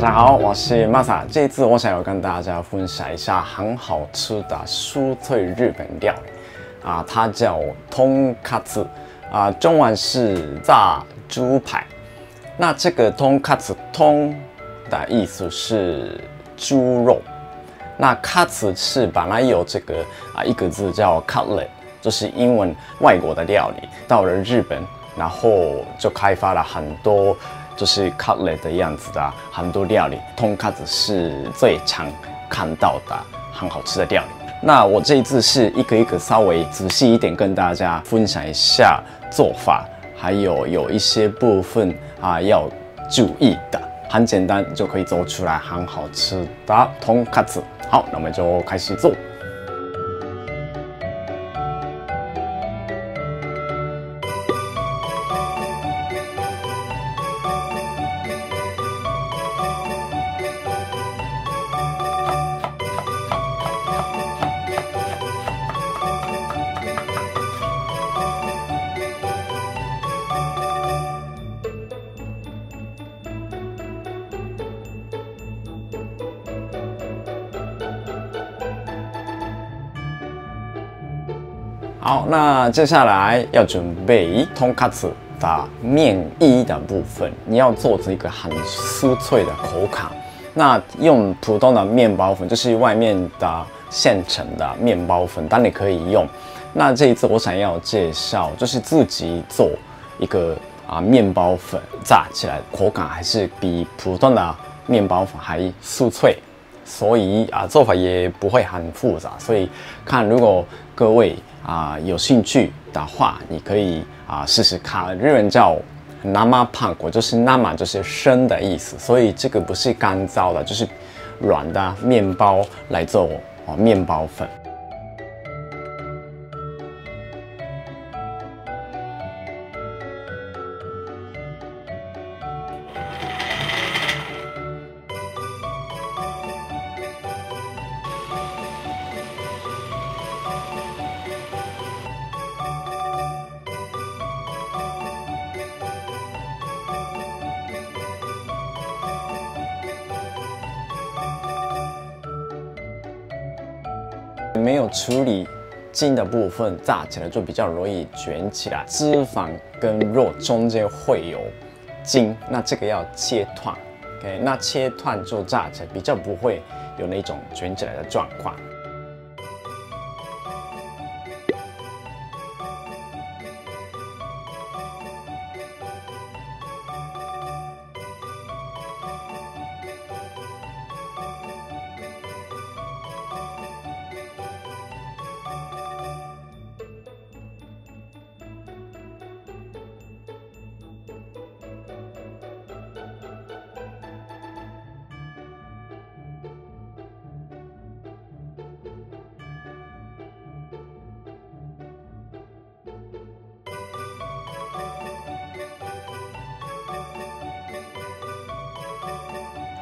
家好，我是 Masa。这一次我想要跟大家分享一下很好吃的酥脆日本料理它叫通卡兹中文是炸猪排。那这个通卡兹通的意思是猪肉，那卡兹是本来有这个一个字叫 cutlet， 就是英文外国的料理，到了日本，然后就开发了很多。就是 cutlet 的样子的很多料理，通卡兹是最常看到的很好吃的料理。那我这一次是一个一个稍微仔细一点跟大家分享一下做法，还有一些部分要注意的，很简单就可以做出来很好吃的通卡兹。好，那我们就开始做。好，那接下来要准备通卡兹的面衣的部分，你要做这个很酥脆的口感。那用普通的面包粉，就是外面的现成的面包粉，当然可以用。那这一次我想要介绍，就是自己做一个面包粉，炸起来口感还是比普通的面包粉还酥脆。所以做法也不会很复杂，所以看如果各位有兴趣的话，你可以试试看。日文叫 nama panko， 就是 nama 就是生的意思，所以这个不是干燥的，就是软的面包来做面包粉。没有处理筋的部分，炸起来就比较容易卷起来，脂肪跟肉中间会有筋，那这个要切断 ，OK， 那切断就炸起来比较不会有那种卷起来的状况。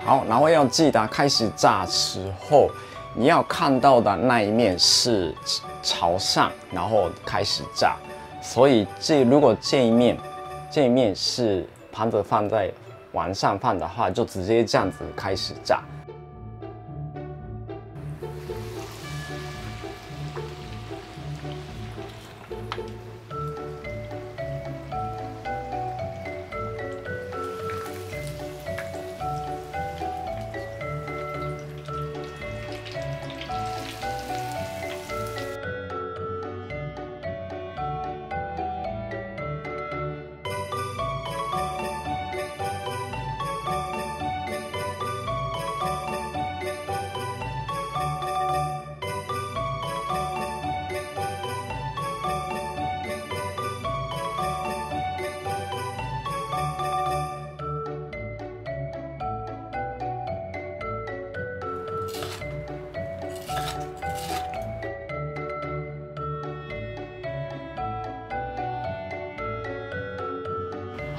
好，然后要记得开始炸时候，你要看到的那一面是朝上，然后开始炸。所以如果这一面是盘子放在往上放的话，就直接这样子开始炸。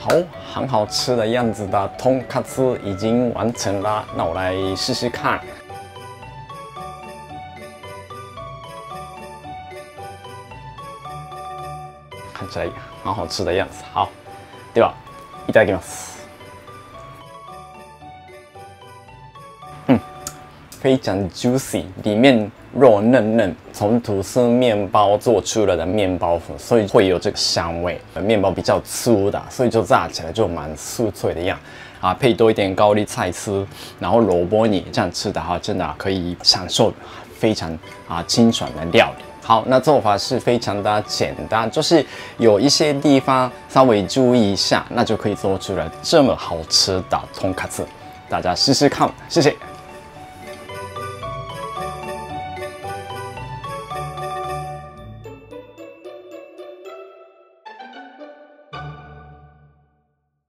好，很好吃的样子的通卡兹已经完成了，那我来试试看。看起来很好吃的样子。好，では、いただきます。非常 juicy， 里面肉嫩嫩，从吐司面包做出来的面包粉，所以会有这个香味。面包比较粗的，所以就炸起来就蛮酥脆的样。啊，配多一点高丽菜丝，然后萝卜泥，这样吃的话，真的可以享受非常清爽的料理。好，那做法是非常的简单，就是有一些地方稍微注意一下，那就可以做出来这么好吃的通卡兹。大家试试看，谢谢。